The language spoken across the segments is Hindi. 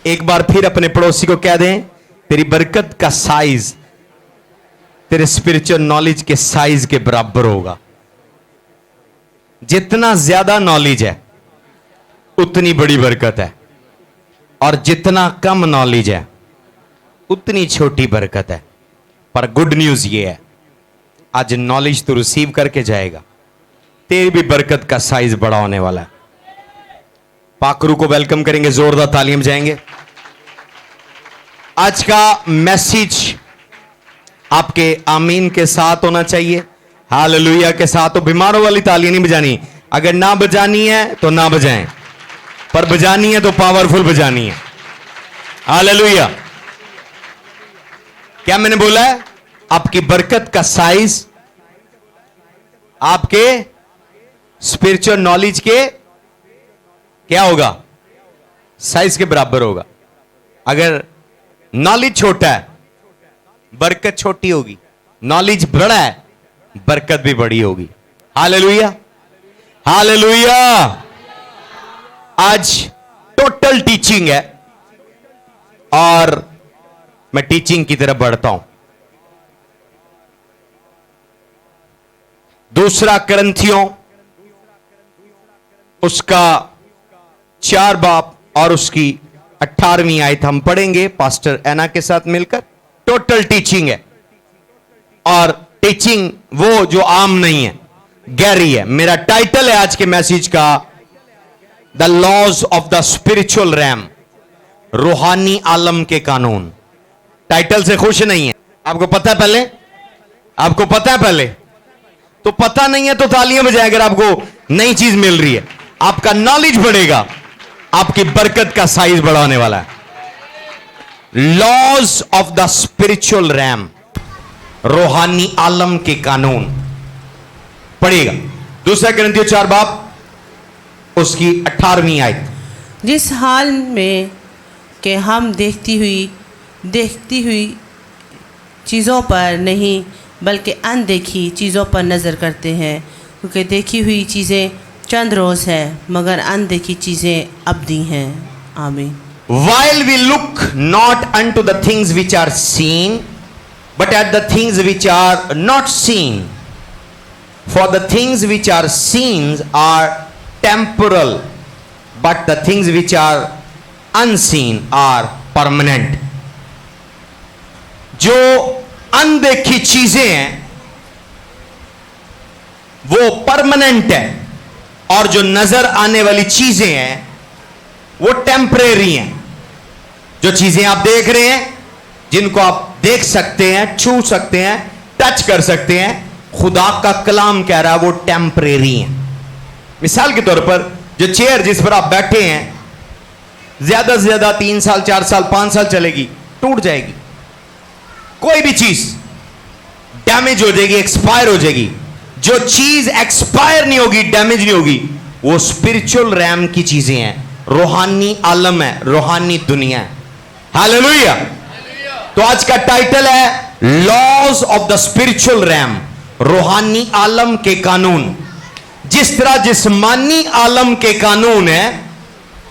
एक बार फिर अपने पड़ोसी को कह दें, तेरी बरकत का साइज तेरे स्पिरिचुअल नॉलेज के साइज के बराबर होगा। जितना ज्यादा नॉलेज है उतनी बड़ी बरकत है, और जितना कम नॉलेज है उतनी छोटी बरकत है। पर गुड न्यूज ये है, आज नॉलेज तो रिसीव करके जाएगा, तेरी भी बरकत का साइज बड़ा होने वाला है। पाकरू को वेलकम करेंगे, जोरदार तालियां जाएंगे। आज का मैसेज आपके आमीन के साथ होना चाहिए, हालेलुया के साथ। तो बीमारों वाली तालियां नहीं बजानी, अगर ना बजानी है तो ना बजाएं, पर बजानी है तो पावरफुल बजानी है। हालेलुया। क्या मैंने बोला है? आपकी बरकत का साइज आपके स्पिरिचुअल नॉलेज के क्या होगा? साइज के बराबर होगा। अगर नॉलेज छोटा है बरकत छोटी होगी, नॉलेज बड़ा है बरकत भी बड़ी होगी। Hallelujah, hallelujah. आज टोटल टीचिंग है और मैं टीचिंग की तरफ बढ़ता हूं। दूसरा करंथियों उसका 4 बाब और उसकी 18वीं आयत हम पढ़ेंगे पास्टर एना के साथ मिलकर। टोटल टीचिंग है, और टीचिंग वो जो आम नहीं है, गहरी है। मेरा टाइटल है आज के मैसेज का, the laws of the spiritual realm, रूहानी आलम के कानून। टाइटल से खुश नहीं है? आपको पता है पहले? आपको पता है पहले? तो पता नहीं है तो तालियां बजाएं अगर आपको नई चीज मिल रही है। आपका नॉलेज बढ़ेगा, आपकी बरकत का साइज बढ़ाने वाला है। Laws of the spiritual realm, रूहानी आलम के कानून पढ़ेगा। दूसरा करंथियों 4 बाब उसकी 18वीं आयत। जिस हाल में कि हम देखती हुई चीज़ों पर नहीं बल्कि अनदेखी चीज़ों पर नज़र करते हैं, क्योंकि देखी हुई चीज़ें चंद रोज़ है मगर अनदेखी चीज़ें अबदी हैं। आमीन। While we look not unto the things which are seen, but at the things which are not seen. For the things which are seen are temporal, but the things which are unseen are permanent. जो अनदेखी चीजें हैं वो परमानेंट है, और जो नजर आने वाली चीजें हैं वो टेम्परेरी हैं। जो चीजें आप देख रहे हैं, जिनको आप देख सकते हैं, छू सकते हैं, टच कर सकते हैं, खुदा का कलाम कह रहा है वो टेम्परेरी हैं। मिसाल के तौर पर जो चेयर जिस पर आप बैठे हैं ज्यादा से ज्यादा 3 साल 4 साल 5 साल चलेगी, टूट जाएगी। कोई भी चीज डैमेज हो जाएगी, एक्सपायर हो जाएगी। जो चीज एक्सपायर नहीं होगी, डैमेज नहीं होगी, वो स्पिरिचुअल रैम की चीजें हैं, रूहानी आलम है, रूहानी दुनिया है। हालेलुया। तो आज का टाइटल है laws of the spiritual realm, रूहानी आलम के कानून। जिस तरह जिस्मानी आलम के कानून है,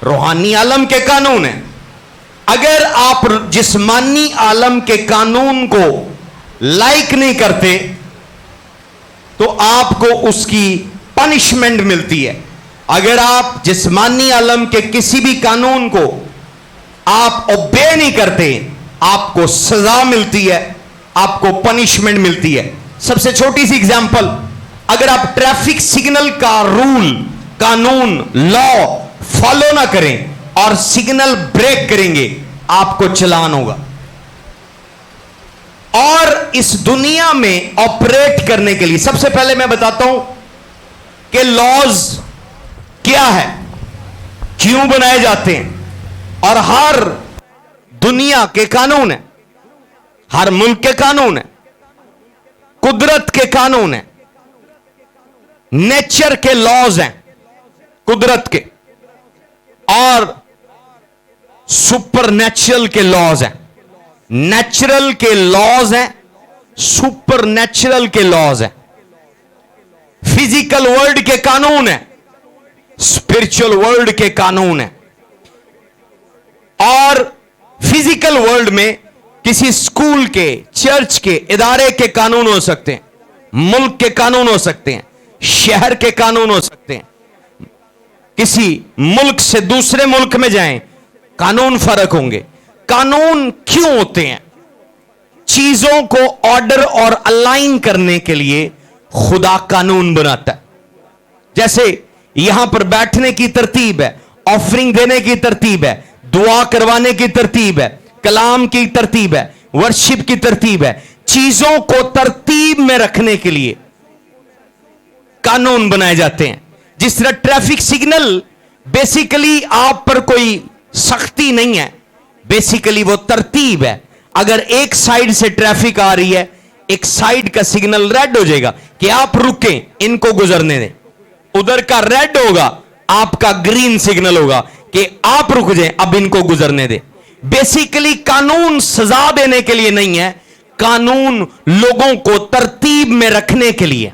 रूहानी आलम के कानून है। अगर आप जिस्मानी आलम के कानून को लाइक नहीं करते तो आपको उसकी पनिशमेंट मिलती है। अगर आप जिस्मानी आलम के किसी भी कानून को आप ओबे नहीं करते, आपको सजा मिलती है, आपको पनिशमेंट मिलती है। सबसे छोटी सी एग्जांपल, अगर आप ट्रैफिक सिग्नल का रूल, कानून, लॉ फॉलो ना करें और सिग्नल ब्रेक करेंगे, आपको चालान होगा। और इस दुनिया में ऑपरेट करने के लिए सबसे पहले मैं बताता हूं कि लॉज क्या है, क्यों बनाए जाते हैं, और हर दुनिया के कानून है, हर मुल्क के कानून है, कुदरत के कानून है, नेचर के लॉज हैं कुदरत के, और सुपरनेचुरल के लॉज हैं। नेचुरल के लॉज हैं, सुपर नेचुरल के लॉज हैं। फिजिकल वर्ल्ड के कानून है, स्पिरिचुअल वर्ल्ड के कानून है। और फिजिकल वर्ल्ड में किसी स्कूल के, चर्च के, इदारे के कानून हो सकते हैं, मुल्क के कानून हो सकते हैं, शहर के कानून हो सकते हैं। किसी मुल्क से दूसरे मुल्क में जाएं, कानून फर्क होंगे। कानून क्यों होते हैं? चीजों को ऑर्डर और अलाइन करने के लिए खुदा कानून बनाता है। जैसे यहां पर बैठने की तरतीब है, ऑफरिंग देने की तरतीब है, दुआ करवाने की तरतीब है, कलाम की तरतीब है, वर्शिप की तरतीब है। चीजों को तरतीब में रखने के लिए कानून बनाए जाते हैं। जिस तरह ट्रैफिक सिग्नल बेसिकली आप पर कोई सख्ती नहीं है, बेसिकली वो तरतीब है। अगर एक साइड से ट्रैफिक आ रही है, एक साइड का सिग्नल रेड हो जाएगा कि आप रुकें, इनको गुजरने दें। उधर का रेड होगा, आपका ग्रीन सिग्नल होगा कि आप रुक जाएं, अब इनको गुजरने दें। बेसिकली कानून सजा देने के लिए नहीं है, कानून लोगों को तरतीब में रखने के लिए।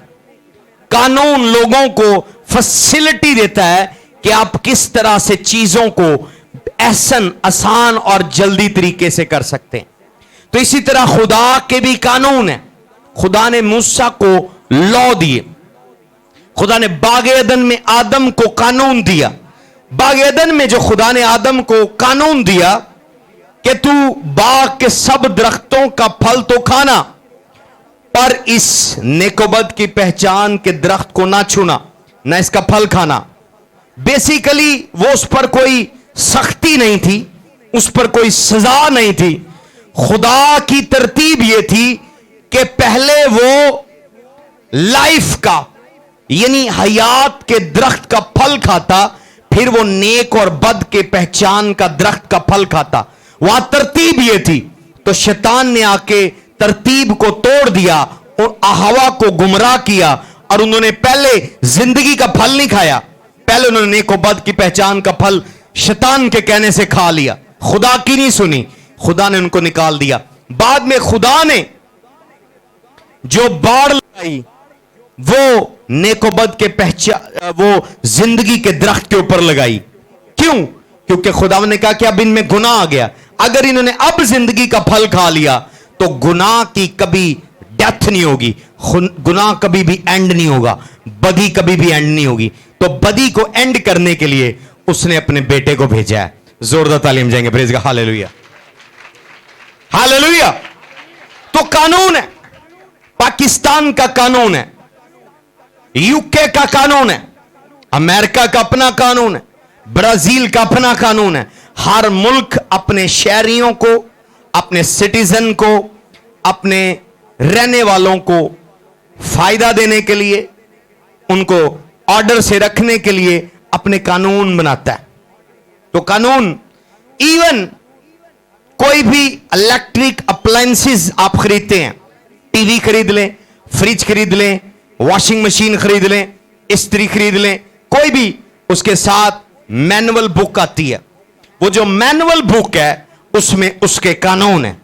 कानून लोगों को फैसिलिटी देता है कि आप किस तरह से चीजों को एहसन, आसान और जल्दी तरीके से कर सकते हैं। तो इसी तरह खुदा के भी कानून है। खुदा ने मूसा को लॉ दिए। खुदा ने बाग एदन में आदम को कानून दिया। बाग एदन में जो खुदा ने आदम को कानून दिया कि तू बाग के सब दरख्तों का फल तो खाना, पर इस नेकोबद की पहचान के दरख्त को ना छूना, ना इसका फल खाना। बेसिकली वो उस पर कोई सख्ती नहीं थी, उस पर कोई सजा नहीं थी। खुदा की तरतीब यह थी कि पहले वो लाइफ का यानी हयात के दरख्त का फल खाता, फिर वो नेक और बद के पहचान का दरख्त का फल खाता। वहां तरतीब यह थी। तो शैतान ने आके तरतीब को तोड़ दिया और हवा को गुमराह किया, और उन्होंने पहले जिंदगी का फल नहीं खाया, पहले उन्होंने नेक और बद की पहचान का फल शैतान के कहने से खा लिया। खुदा की नहीं सुनी, खुदा ने उनको निकाल दिया। बाद में खुदा ने जो बाढ़ लगाई वो नेकोबद के पहचान, वो जिंदगी के दरख्त के ऊपर लगाई। क्यों? क्योंकि खुदा ने कहा कि अब इनमें गुनाह आ गया। अगर इन्होंने अब जिंदगी का फल खा लिया तो गुनाह की कभी डेथ नहीं होगी, गुनाह कभी भी एंड नहीं होगा, बदी कभी भी एंड नहीं होगी। तो बदी को एंड करने के लिए उसने अपने बेटे को भेजा है। जोरदार तालीम जाएंगे, प्रेज का हालेलुया, हालेलुया। तो कानून है, पाकिस्तान का कानून है, यूके का कानून है, अमेरिका का अपना कानून है, ब्राजील का अपना कानून है। हर मुल्क अपने शहरियों को, अपने सिटीजन को, अपने रहने वालों को फायदा देने के लिए, उनको ऑर्डर से रखने के लिए अपने कानून बनाता है। तो कानून, इवन कोई भी इलेक्ट्रिक अप्लायंसेस आप खरीदते हैं, टीवी खरीद लें, फ्रिज खरीद लें, वॉशिंग मशीन खरीद लें, इस्त्री खरीद लें, कोई भी, उसके साथ मैनुअल बुक आती है। वो जो मैनुअल बुक है उसमें उसके कानून है।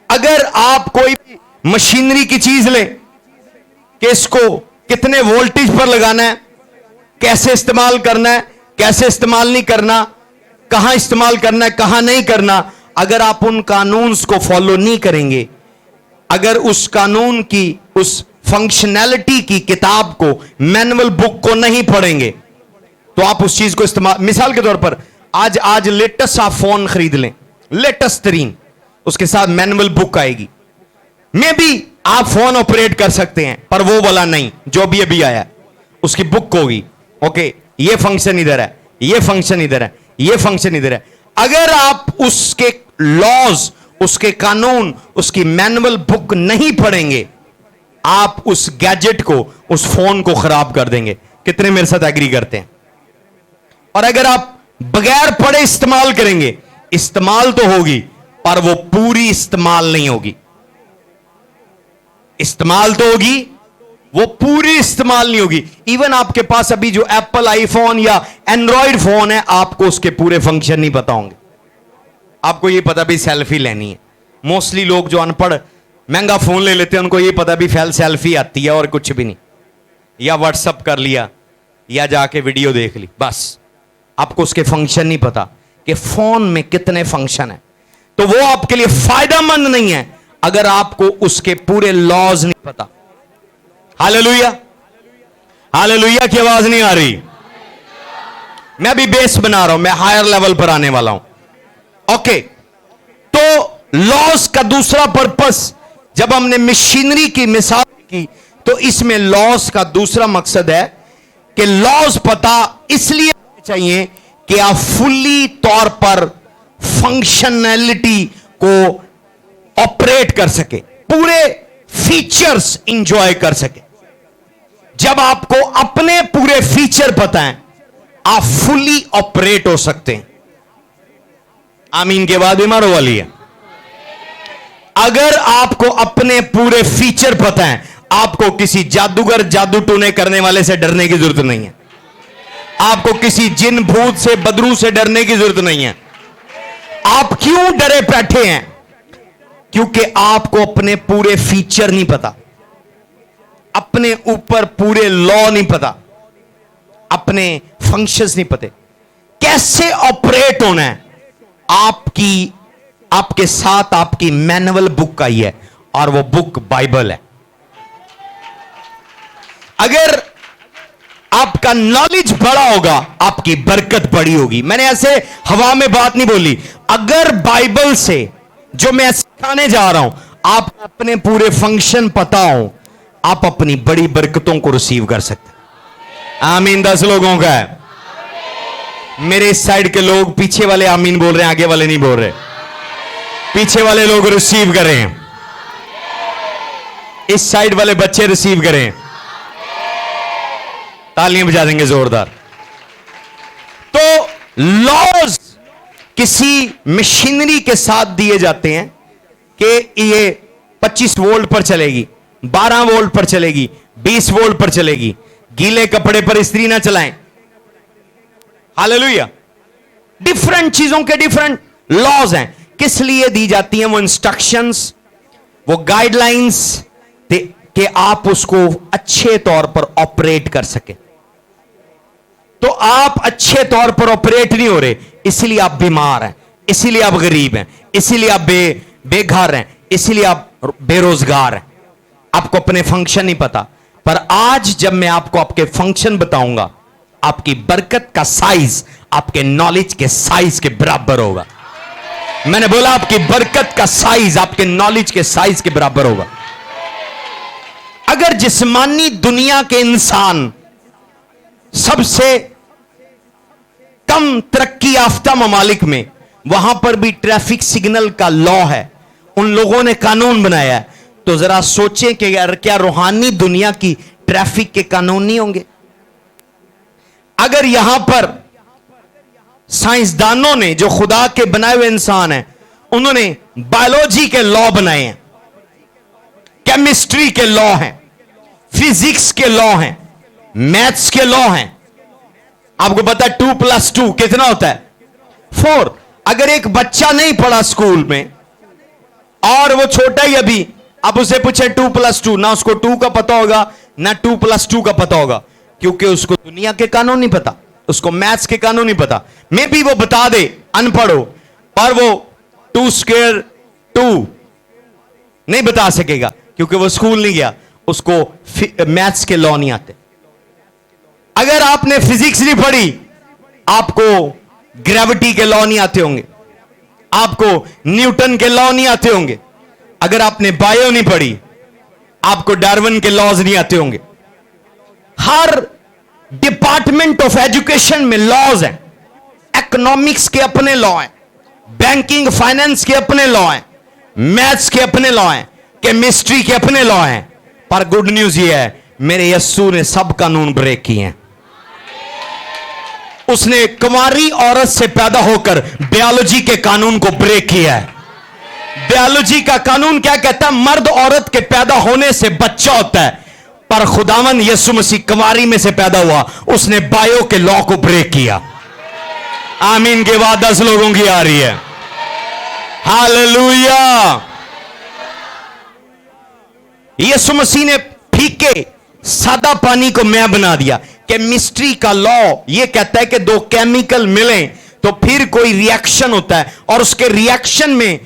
अगर आप कोई भी मशीनरी की चीज लें कि इसको कितने वोल्टेज पर लगाना है, कैसे इस्तेमाल करना है, कैसे इस्तेमाल नहीं करना, कहां इस्तेमाल करना है, कहां नहीं करना, अगर आप उन कानून्स को फॉलो नहीं करेंगे, अगर उस कानून की, उस फंक्शनैलिटी की किताब को, मैनुअल बुक को नहीं पढ़ेंगे, तो आप उस चीज को इस्तेमाल, मिसाल के तौर पर आज लेटेस्ट आप फोन खरीद लें, लेटेस्ट तरीन, उसके साथ मैनुअल बुक आएगी। मे बी आप फोन ऑपरेट कर सकते हैं, पर वो वाला नहीं जो भी अभी आया, उसकी बुक होगी। ओके, ये फंक्शन इधर है, ये फंक्शन इधर है, ये फंक्शन इधर है। अगर आप उसके लॉज, उसके कानून, उसकी मैनुअल बुक नहीं पढ़ेंगे, आप उस गैजेट को, उस फोन को खराब कर देंगे। कितने मेरे साथ एग्री करते हैं? और अगर आप बगैर पढ़े इस्तेमाल करेंगे, इस्तेमाल तो होगी पर वो पूरी इस्तेमाल नहीं होगी। इस्तेमाल तो होगी, वो पूरी इस्तेमाल नहीं होगी। इवन आपके पास अभी जो एप्पल आईफोन या एंड्रॉयड फोन है, आपको उसके पूरे फंक्शन नहीं पता होंगे। आपको ये पता भी सेल्फी लेनी है। मोस्टली लोग जो अनपढ़ महंगा फोन ले लेते हैं, उनको ये पता भी सेल्फी आती है और कुछ भी नहीं, या व्हाट्सअप कर लिया या जाके वीडियो देख ली, बस। आपको उसके फंक्शन नहीं पता कि फोन में कितने फंक्शन है, तो वो आपके लिए फायदेमंद नहीं है अगर आपको उसके पूरे लॉज नहीं पता। हालेलुया, हालेलुया की आवाज नहीं आ रही। मैं भी बेस बना रहा हूं, मैं हायर लेवल पर आने वाला हूं। ओके, तो लॉज का दूसरा पर्पस, जब हमने मशीनरी की मिसाल की, तो इसमें लॉज का दूसरा मकसद है कि लॉज पता इसलिए चाहिए कि आप फुल्ली तौर पर फंक्शनैलिटी को ऑपरेट कर सके, पूरे फीचर्स इंजॉय कर सके। जब आपको अपने पूरे फीचर पता है, आप फुल्ली ऑपरेट हो सकते हैं। आमीन के बाद भी मारो वाली है। अगर आपको अपने पूरे फीचर पता है, आपको किसी जादूगर जादू टूने करने वाले से डरने की जरूरत नहीं है। आपको किसी जिन भूत से बदरू से डरने की जरूरत नहीं है। आप क्यों डरे बैठे हैं? क्योंकि आपको अपने पूरे फीचर नहीं पता, अपने ऊपर पूरे लॉ नहीं पता, अपने फंक्शंस नहीं पते, कैसे ऑपरेट होना है। आपके साथ आपकी मैनुअल बुक आई है, और वो बुक बाइबल है। अगर आपका नॉलेज बड़ा होगा, आपकी बरकत बड़ी होगी। मैंने ऐसे हवा में बात नहीं बोली। अगर बाइबल से जो मैं सिखाने जा रहा हूं, आप अपने पूरे फंक्शन पता हो, आप अपनी बड़ी बरकतों को रिसीव कर सकते हैं। आमीन 10 लोगों का है। मेरे इस साइड के लोग, पीछे वाले आमीन बोल रहे हैं, आगे वाले नहीं बोल रहे। पीछे वाले लोग रिसीव करें, इस साइड वाले बच्चे रिसीव करें। तालियां बजा देंगे जोरदार। तो लॉज किसी मशीनरी के साथ दिए जाते हैं कि ये 25 वोल्ट पर चलेगी, 12 वोल्ट पर चलेगी, 20 वोल्ट पर चलेगी। गीले कपड़े पर इस्त्री ना चलाएं। हालेलुया। डिफरेंट चीजों के डिफरेंट लॉज हैं। किस लिए दी जाती हैं वो इंस्ट्रक्शंस, वो गाइडलाइंस, कि आप उसको अच्छे तौर पर ऑपरेट कर सके। तो आप अच्छे तौर पर ऑपरेट नहीं हो रहे, इसीलिए आप बीमार हैं, इसीलिए आप गरीब हैं, इसीलिए आप बेघर हैं, इसीलिए आप बेरोजगार हैं। आपको अपने फंक्शन नहीं पता। पर आज जब मैं आपको आपके फंक्शन बताऊंगा, आपकी बरकत का साइज आपके नॉलेज के साइज के बराबर होगा। मैंने बोला आपकी बरकत का साइज आपके नॉलेज के साइज के बराबर होगा। अगर जिस्मानी दुनिया के इंसान, सबसे कम तरक्की याफ्ता ममालिक में, वहां पर भी ट्रैफिक सिग्नल का लॉ है, उन लोगों ने कानून बनाया है। तो जरा सोचें कि यार क्या रूहानी दुनिया की ट्रैफिक के कानून नहीं होंगे? अगर यहां पर साइंसदानों ने, जो खुदा के बनाए हुए इंसान हैं, उन्होंने बायोलॉजी के लॉ बनाए हैं, केमिस्ट्री के लॉ हैं, फिजिक्स के लॉ हैं, मैथ्स के लॉ हैं। आपको पता है 2 + 2 कितना होता है? 4। अगर एक बच्चा नहीं पढ़ा स्कूल में और वो छोटा ही अभी, अब उसे पूछे 2 + 2, ना उसको 2 का पता होगा ना 2 + 2 का पता होगा, क्योंकि उसको दुनिया के कानून नहीं पता, उसको मैथ्स के कानून नहीं पता। मे भी वो बता दे अनपढ़ हो, पर वो 2² 2 नहीं बता सकेगा, क्योंकि वो स्कूल नहीं गया, उसको मैथ्स के लॉ नहीं आते। अगर आपने फिजिक्स नहीं पढ़ी, आपको ग्रेविटी के लॉ नहीं आते होंगे, आपको न्यूटन के लॉ नहीं आते होंगे। अगर आपने बायो नहीं पढ़ी, आपको डार्विन के लॉज नहीं आते होंगे। हर डिपार्टमेंट ऑफ एजुकेशन में लॉज हैं। इकोनॉमिक्स के अपने लॉ हैं, बैंकिंग फाइनेंस के अपने लॉ हैं, मैथ्स के अपने लॉ हैं, केमिस्ट्री के अपने लॉ हैं। पर गुड न्यूज ये है, मेरे यस्सू ने सब कानून ब्रेक किए हैं। उसने कुंवारी औरत से पैदा होकर बायोलॉजी के कानून को ब्रेक किया है। बायोलॉजी का कानून क्या कहता है? मर्द औरत के पैदा होने से बच्चा होता है, पर खुदावन यीशु मसीह कुंवारी में से पैदा हुआ, उसने बायो के लॉ को ब्रेक किया। आमीन के बाद 10 लोगों की आ रही है। हालेलुया। यीशु मसीह ने फीके सादा पानी को मैं बना दिया। केमिस्ट्री का लॉ यह कहता है कि 2 केमिकल मिलें तो फिर कोई रिएक्शन होता है और उसके रिएक्शन में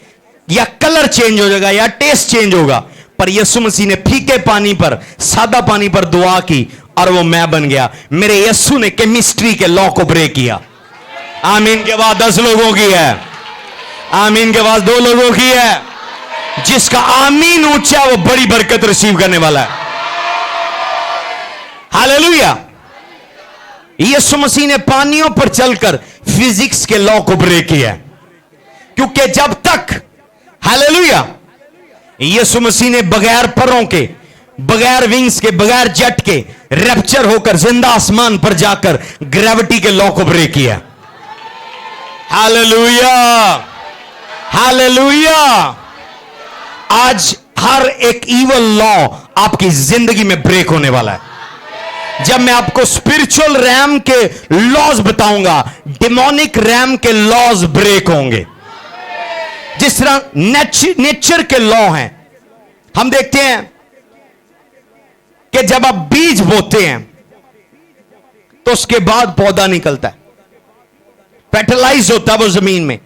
या कलर चेंज हो जाएगा या टेस्ट चेंज होगा। पर यीशु मसीह ने फीके पानी पर, सादा पानी पर दुआ की और वो मैं बन गया। मेरे यीशु ने केमिस्ट्री के लॉ को ब्रेक किया। आमीन के बाद 10 लोगों की है, आमीन के बाद 2 लोगों की है। जिसका आमीन ऊंचा है वो बड़ी बरकत रिसीव करने वाला है। हालेलुया। यीशु मसीह ने पानियों पर चलकर फिजिक्स के लॉ को ब्रेक किया, क्योंकि जब तक, हालेलुया, यीशु मसीह ने बगैर परों के, बगैर विंग्स के, बगैर जेट के रैप्चर होकर जिंदा आसमान पर जाकर ग्रेविटी के लॉ को ब्रेक किया। Hallelujah, hallelujah. आज हर एक इवल लॉ आपकी जिंदगी में ब्रेक होने वाला है। जब मैं आपको स्पिरिचुअल रैम के लॉज बताऊंगा, डिमोनिक रैम के लॉज ब्रेक होंगे। जिस तरह नेचर के लॉ हैं, हम देखते हैं कि जब आप बीज बोते हैं तो उसके बाद पौधा निकलता है, फर्टिलाइज होता है वो जमीन में,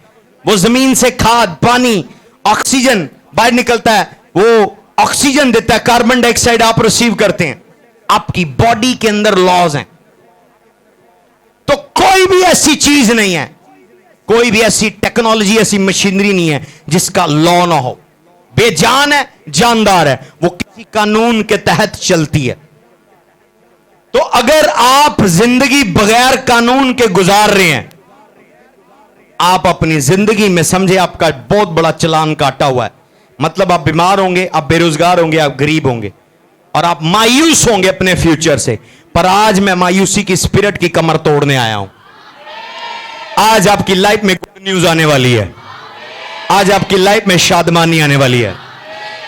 वो जमीन से खाद, पानी, ऑक्सीजन बाहर निकलता है, वो ऑक्सीजन देता है, कार्बन डाइऑक्साइड आप रिसीव करते हैं। आपकी बॉडी के अंदर लॉज हैं। तो कोई भी ऐसी चीज नहीं है, कोई भी ऐसी टेक्नोलॉजी, ऐसी मशीनरी नहीं है जिसका लॉ ना हो। बेजान है, जानदार है, वो किसी कानून के तहत चलती है। तो अगर आप जिंदगी बगैर कानून के गुजार रहे हैं, आप अपनी जिंदगी में समझे आपका बहुत बड़ा चालान काटा हुआ है। मतलब आप बीमार होंगे, आप बेरोजगार होंगे, आप गरीब होंगे और आप मायूस होंगे अपने फ्यूचर से। पर आज मैं मायूसी की स्पिरिट की कमर तोड़ने आया हूं। आज आपकी लाइफ में गुड न्यूज आने वाली है। आज आपकी लाइफ में शादमानी आने वाली है।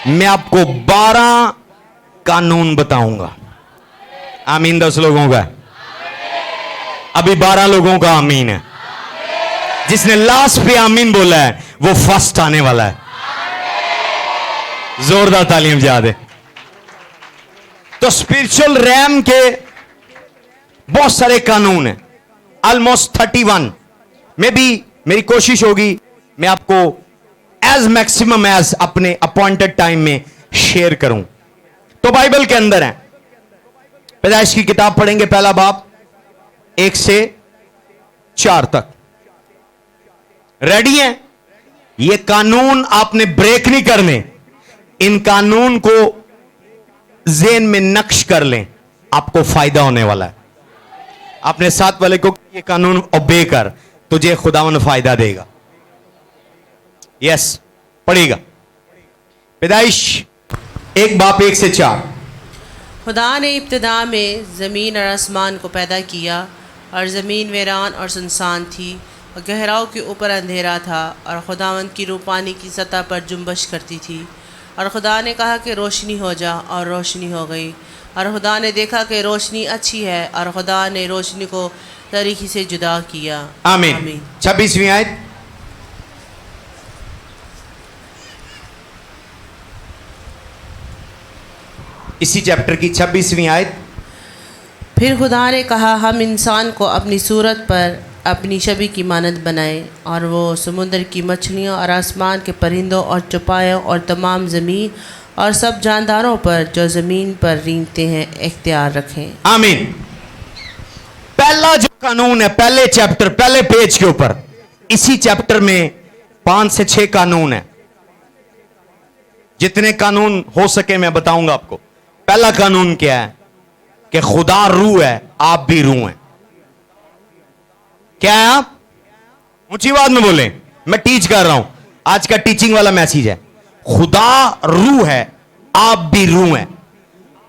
मैं आपको 12 कानून बताऊंगा। आमीन 10 लोगों का, अभी 12 लोगों का आमीन है। जिसने लास्ट पे आमीन बोला है वो फर्स्ट आने वाला है। जोरदार तालीम जा दे। तो स्पिरिचुअल रैम के बहुत सारे कानून हैं, ऑलमोस्ट 31 में भी। मेरी कोशिश होगी मैं आपको एज मैक्सिमम एज अपने अपॉइंटेड टाइम में शेयर करूं। तो बाइबल के अंदर है, पैदाइश की किताब पढ़ेंगे, पहला बाब 1 से 4 तक। रेडी हैं? ये कानून आपने ब्रेक नहीं करने। इन कानून को ज़हन में नक्श कर लें, आपको फायदा होने वाला है। अपने साथ वाले को ये कानून ओबे कर, तुझे खुदावन फायदा देगा। यस, पढ़ेगा। पैदाइश 1 बाब 1 से 4। खुदा ने इब्तिदा में ज़मीन और आसमान को पैदा किया, और ज़मीन वीरान और सुनसान थी, और गहराओं के ऊपर अंधेरा था, और खुदावंद की रूह पानी की सतह पर जुम्बश करती थी। और खुदा ने कहा कि रोशनी हो जा, और रोशनी हो गई। और खुदा ने देखा कि रोशनी अच्छी है, और खुदा ने रोशनी को तरीकी से जुदा किया। आमीन। 26वीं आयत। इसी चैप्टर की 26वीं आयत। फिर खुदा ने कहा, हम इंसान को अपनी सूरत पर अपनी छवि की मानद बनाए, और वो समुद्र की मछलियों और आसमान के परिंदों और चौपायों और तमाम ज़मीन और सब जानदारों पर जो ज़मीन पर रेंगते हैं इख्तियार रखें। आमीन। पहला जो कानून है, पहले चैप्टर, पहले पेज के ऊपर, इसी चैप्टर में 5 से 6 कानून है। जितने कानून हो सके मैं बताऊंगा आपको। पहला कानून क्या है? कि खुदा रूह है, आप भी रूह हैं। क्या है आप? ऊंची आवाज में बोले, मैं टीच कर रहा हूं। आज का टीचिंग वाला मैसेज है। खुदा रूह है, आप भी रूह हैं।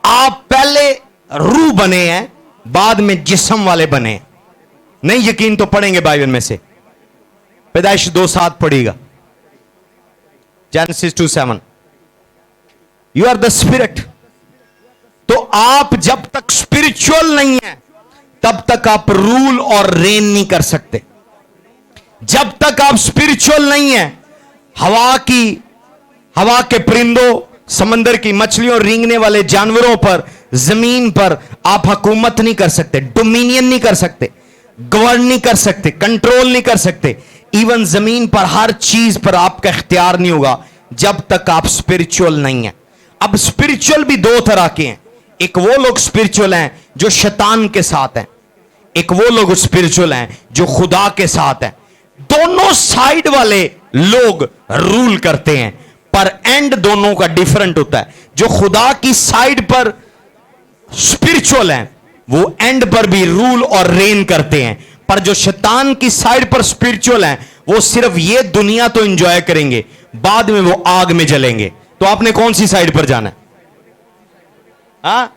आप पहले रूह बने हैं, बाद में जिस्म वाले बने हैं। नहीं यकीन तो पढ़ेंगे बाइबल में से। पैदाइश 2:7 पढ़ेगा, Genesis 2:7। You are the spirit. तो आप जब तक स्पिरिचुअल नहीं है तब तक आप रूल और रेन नहीं कर सकते। जब तक आप स्पिरिचुअल नहीं है, हवा के परिंदों, समंदर की मछलियों, रेंगने वाले जानवरों पर, जमीन पर आप हुकूमत नहीं कर सकते, डोमिनियन नहीं कर सकते। गवर्न नहीं कर सकते, कंट्रोल नहीं कर सकते। इवन जमीन पर हर चीज पर आपका इख्तियार नहीं होगा जब तक आप स्पिरिचुअल नहीं है। अब स्पिरिचुअल भी दो तरह के हैं। एक वो लोग स्पिरिचुअल हैं जो शैतान के साथ हैं, एक वो लोग स्पिरिचुअल हैं जो खुदा के साथ हैं। दोनों साइड वाले लोग रूल करते हैं, पर एंड दोनों का डिफरेंट होता है। जो खुदा की साइड पर स्पिरिचुअल हैं वो एंड पर भी रूल और रेन करते हैं, पर जो शैतान की साइड पर स्पिरिचुअल हैं वो सिर्फ ये दुनिया तो एंजॉय करेंगे, बाद में वो आग में जलेंगे। तो आपने कौन सी साइड पर जाना है?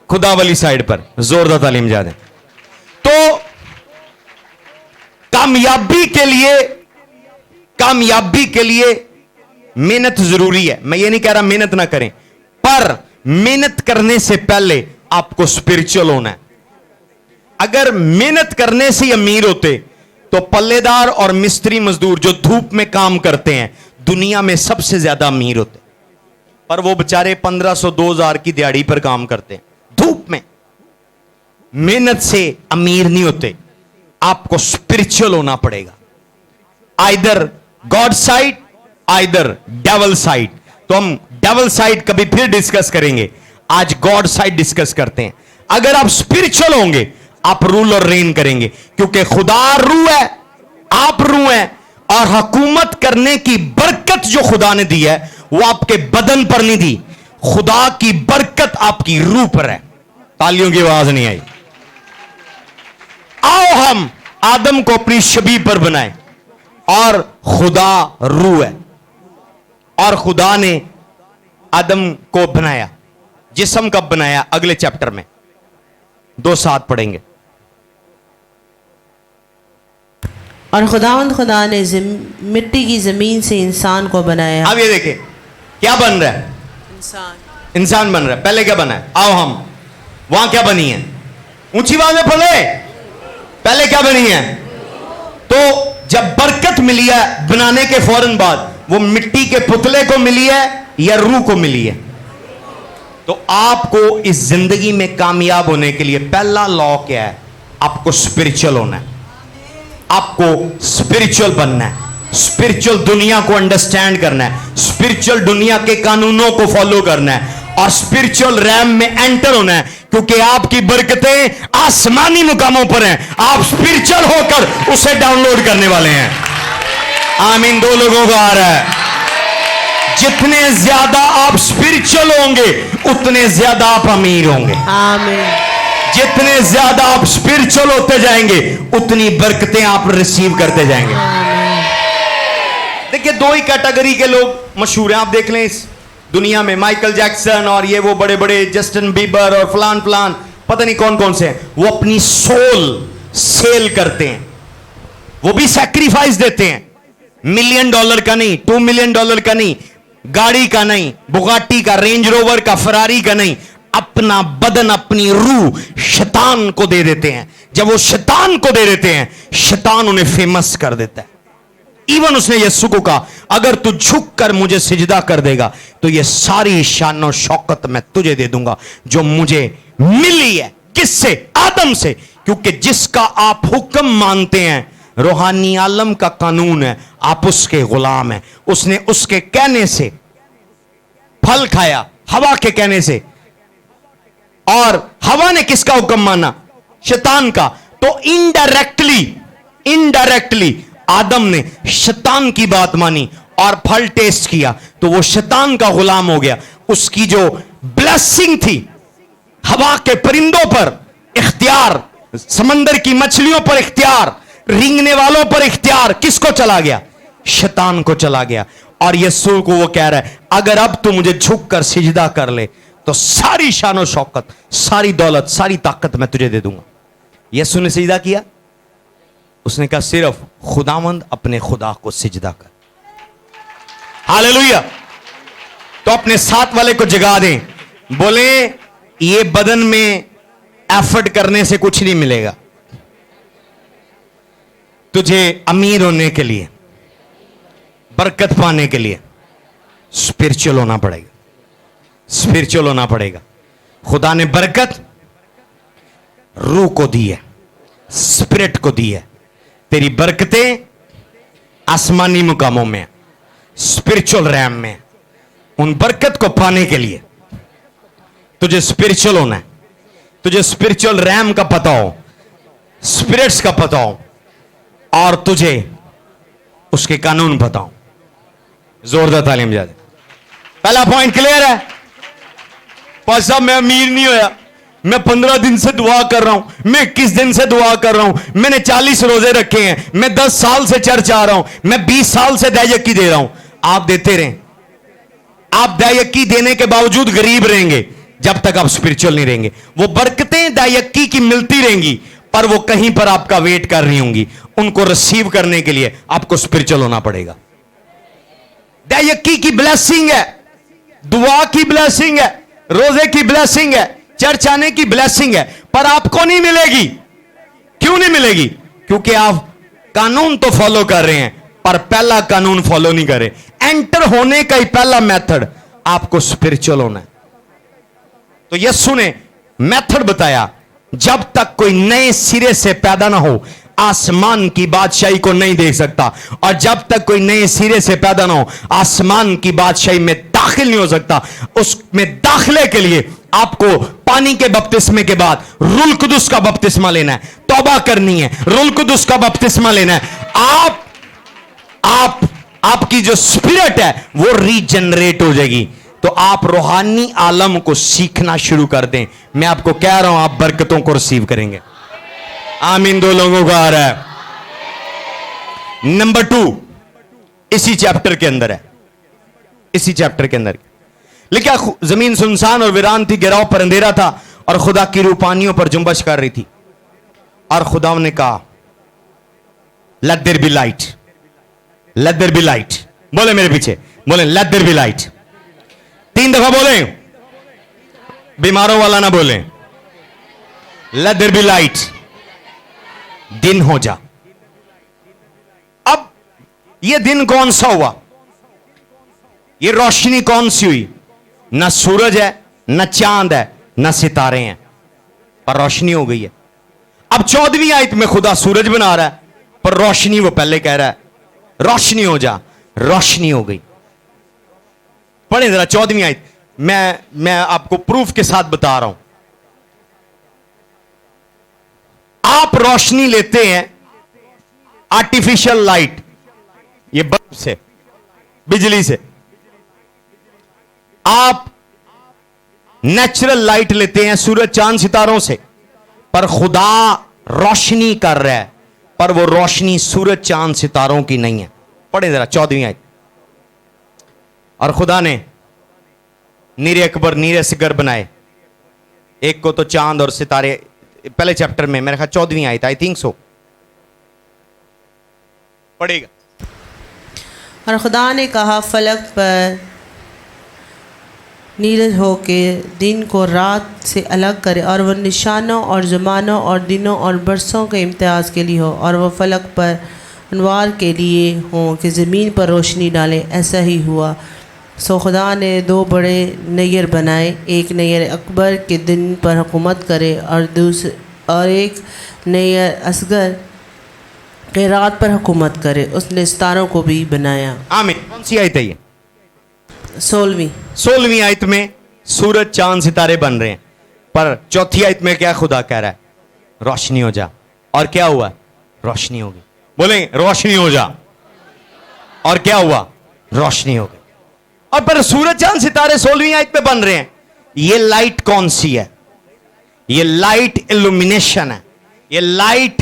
खुदा वाली साइड पर। जोरदार तालीम जा दें। तो कामयाबी के लिए मेहनत जरूरी है। मैं ये नहीं कह रहा मेहनत ना करें, पर मेहनत करने से पहले आपको स्पिरिचुअल होना है। अगर मेहनत करने से अमीर होते तो पल्लेदार और मिस्त्री मजदूर जो धूप में काम करते हैं दुनिया में सबसे ज्यादा अमीर होते, पर वो बेचारे 1500-2000 की दिहाड़ी पर काम करते हैं धूप में। मेहनत से अमीर नहीं होते, आपको स्पिरिचुअल होना पड़ेगा। Either God side, either devil side. तो हम डेवल साइड कभी फिर डिस्कस करेंगे, आज गॉड साइड डिस्कस करते हैं। अगर आप स्पिरिचुअल होंगे आप रूल और रेन करेंगे, क्योंकि खुदा रूह है, आप रूह हैं, और हुकूमत करने की बरकत जो खुदा ने दी है वो आपके बदन पर नहीं दी, खुदा की बरकत आपकी रूह पर है। तालियों की आवाज नहीं आई। आओ हम आदम को अपनी छवि पर बनाएं, और खुदा रूह है, और खुदा ने आदम को बनाया। जिस्म कब बनाया? अगले चैप्टर में 2:7 पढ़ेंगे। और खुदा ने मिट्टी की जमीन से इंसान को बनाया। अब ये देखिए क्या बन रहा है, इंसान बन रहा है। पहले क्या बना है? आओ हम, वहां क्या बनी है? ऊंची आवाज में पढ़े, पहले क्या बनी है? तो जब बरकत मिली है बनाने के फौरन बाद, वो मिट्टी के पुतले को मिली है या रूह को मिली है? तो आपको इस जिंदगी में कामयाब होने के लिए पहला लॉ क्या है? आपको स्पिरिचुअल होना है, आपको स्पिरिचुअल बनना है, स्पिरिचुअल दुनिया को अंडरस्टैंड करना है, स्पिरिचुअल दुनिया के कानूनों को फॉलो करना है, और स्पिरिचुअल रैम में एंटर होना है, क्योंकि आपकी बरकतें आसमानी मुकामों पर हैं। आप स्पिरिचुअल होकर उसे डाउनलोड करने वाले हैं। आमीन। 2 लोगों का आ रहा है। जितने ज्यादा आप स्पिरिचुअल होंगे उतने ज्यादा आप अमीर होंगे। आमीन। जितने ज्यादा आप स्पिरिचुअल होते जाएंगे उतनी बरकतें आप रिसीव करते जाएंगे। देखिए 2 ही कैटेगरी के लोग मशहूर हैं, आप देख लें इस दुनिया में, माइकल जैक्सन और ये वो बड़े बड़े जस्टिन बीबर और फलान फलान पता नहीं कौन कौन से हैं। वो अपनी सोल सेल करते हैं, वो भी सैक्रिफाइस देते हैं। $1 मिलियन का नहीं, $2 मिलियन का नहीं, गाड़ी का नहीं, बुगाटी का, रेंज रोवर का, फरारी का नहीं, अपना बदन, अपनी रूह शैतान को दे देते हैं। जब वो शैतान को दे देते हैं, शैतान उन्हें फेमस कर देता है। इवन उसने यीशु को कहा, अगर तू झुक कर मुझे सिजदा कर देगा तो ये सारी शान और शौकत मैं तुझे दे दूंगा जो मुझे मिली है। किससे? आदम से। क्योंकि जिसका आप हुक्म मानते हैं रूहानी आलम का कानून है, आप उसके गुलाम हैं। उसने उसके कहने से फल खाया, हवा के कहने से, और हवा ने किसका हुक्म माना? शैतान का। तो इनडायरेक्टली आदम ने शैतान की बात मानी और फल टेस्ट किया, तो वो शैतान का गुलाम हो गया। उसकी जो ब्लेसिंग थी, हवा के परिंदों पर इख्तियार, समंदर की मछलियों पर इख्तियार, रेंगने वालों पर इख्तियार किसको चला गया? शैतान को चला गया। और यीशु को वो कह रहा है, अगर अब तू मुझे झुक कर सिजदा कर ले तो सारी शान और शौकत, सारी दौलत, सारी ताकत मैं तुझे दे दूंगा। यीशु ने सिजदा किया, उसने कहा सिर्फ खुदावंद अपने खुदा को सिजदा कर। हालेलुया। तो अपने साथ वाले को जगा दें, बोले ये बदन में एफर्ट करने से कुछ नहीं मिलेगा, तुझे अमीर होने के लिए, बरकत पाने के लिए स्पिरिचुअल होना पड़ेगा, स्पिरिचुअल होना पड़ेगा। खुदा ने बरकत रूह को दी है, स्पिरिट को दी है, तेरी बरकतें आसमानी मुकामों में, स्पिरिचुअल रैम में। उन बरकत को पाने के लिए तुझे स्पिरिचुअल होना है, तुझे स्पिरिचुअल रैम का पता हो, स्पिरिट्स का पता हो, और तुझे उसके कानून पता हो। जोरदार तालीम जाते। पहला पॉइंट क्लियर है? पास साहब मैं अमीर नहीं होया, मैं 15 दिन से दुआ कर रहा हूं, मैं 21 दिन से दुआ कर रहा हूं, मैंने 40 रोजे रखे हैं, मैं 10 साल से चर्च आ रहा हूं, मैं 20 साल से दयायकी दे रहा हूं। आप देते रहें, आप दयायकी देने के बावजूद गरीब रहेंगे जब तक आप स्पिरिचुअल नहीं रहेंगे। वो बरकतें दयायकी की मिलती रहेंगी, पर वो कहीं पर आपका वेट कर रही होंगी। उनको रिसीव करने के लिए आपको स्पिरिचुअल होना पड़ेगा। दयायकी की ब्लेसिंग है, दुआ की ब्लेसिंग है, रोजे की ब्लेसिंग है, चर्च आने की ब्लेसिंग है, पर आपको नहीं मिलेगी। क्यों नहीं मिलेगी? क्योंकि आप कानून तो फॉलो कर रहे हैं, पर पहला कानून फॉलो नहीं कर रहे। एंटर होने का ही पहला मेथड आपको स्पिरिचुअल होना है। तो यीशु ने मेथड बताया, जब तक कोई नए सिरे से पैदा ना हो आसमान की बादशाही को नहीं देख सकता, और जब तक कोई नए सिरे से पैदा ना हो आसमान की बादशाही में दाखिल नहीं हो सकता। उसमें दाखिले के लिए आपको पानी के बपतिस्मे के बाद रूह कुदुस का बपतिस्मा लेना है, तौबा करनी है, रूह कुदुस का बपतिस्मा लेना है। आपकी जो स्पिरिट है वो रीजनरेट हो जाएगी। तो आप रूहानी आलम को सीखना शुरू कर दें। मैं आपको कह रहा हूं, आप बरकतों को रिसीव करेंगे। आमीन। 2 लोगों का आ रहा है। नंबर 2 इसी चैप्टर के अंदर है, इसी चैप्टर के अंदर लिखा, जमीन सुनसान और वीरान थी, गिराव पर अंधेरा था, और खुदा की रूह पानियों पर जुम्बश कर रही थी। और खुदा ने कहा, let there be light, let there be light. बोले मेरे पीछे, बोले लेट देयर बी लाइट। 3 दफा बोले, बीमारों वाला ना बोले। Let there be light. दिन हो जा। अब यह दिन कौन सा हुआ? यह रोशनी कौन सी हुई? ना सूरज है, ना चांद है, ना सितारे हैं, पर रोशनी हो गई है। अब 14वीं आयत में खुदा सूरज बना रहा है, पर रोशनी वो पहले कह रहा है रोशनी हो जा। रोशनी हो गई। पढ़े जरा 14वीं आयत। मैं आपको प्रूफ के साथ बता रहा हूं। आप रोशनी लेते हैं आर्टिफिशियल लाइट, ये बल्ब से, बिजली से। आप नेचुरल लाइट लेते हैं सूरज चांद सितारों से, पर खुदा रोशनी कर रहा है, पर वो रोशनी सूरज चांद सितारों की नहीं है। पढ़े जरा 14वीं आयत। और खुदा ने नीरे अकबर नीरे सिगर बनाए, एक को तो चांद और सितारे। पहले चैप्टर में मेरे ख्याल 14वीं आयत, आई थिंक सो। पढ़ेगा। और खुदा ने कहा, फलक पर नीरज होके दिन को रात से अलग करे, और वह निशानों और ज़मानों और दिनों और बरसों के इम्तियाज़ के लिए हो, और वह फलक पर अनवार के लिए हो कि ज़मीन पर रोशनी डाले। ऐसा ही हुआ। सो खुदा ने 2 बड़े नैयर बनाए, एक नैयर अकबर के दिन पर हुकूमत करे, और एक नैयर असगर के रात पर हुकूमत करे। उसने सितारों को भी बनाया। आमीन। कौन सी आयत है ये? 16वीं आयत में सूरज चांद सितारे बन रहे हैं, पर 4थी आयत में क्या खुदा कह रहा है? रोशनी हो जा। और क्या हुआ? रोशनी हो गई। बोले रोशनी हो जा। और क्या हुआ? रोशनी हो गई। और पर सूरज चांद सितारे 16वीं आयत में बन रहे हैं। ये लाइट कौन सी है? ये लाइट इल्यूमिनेशन है, ये लाइट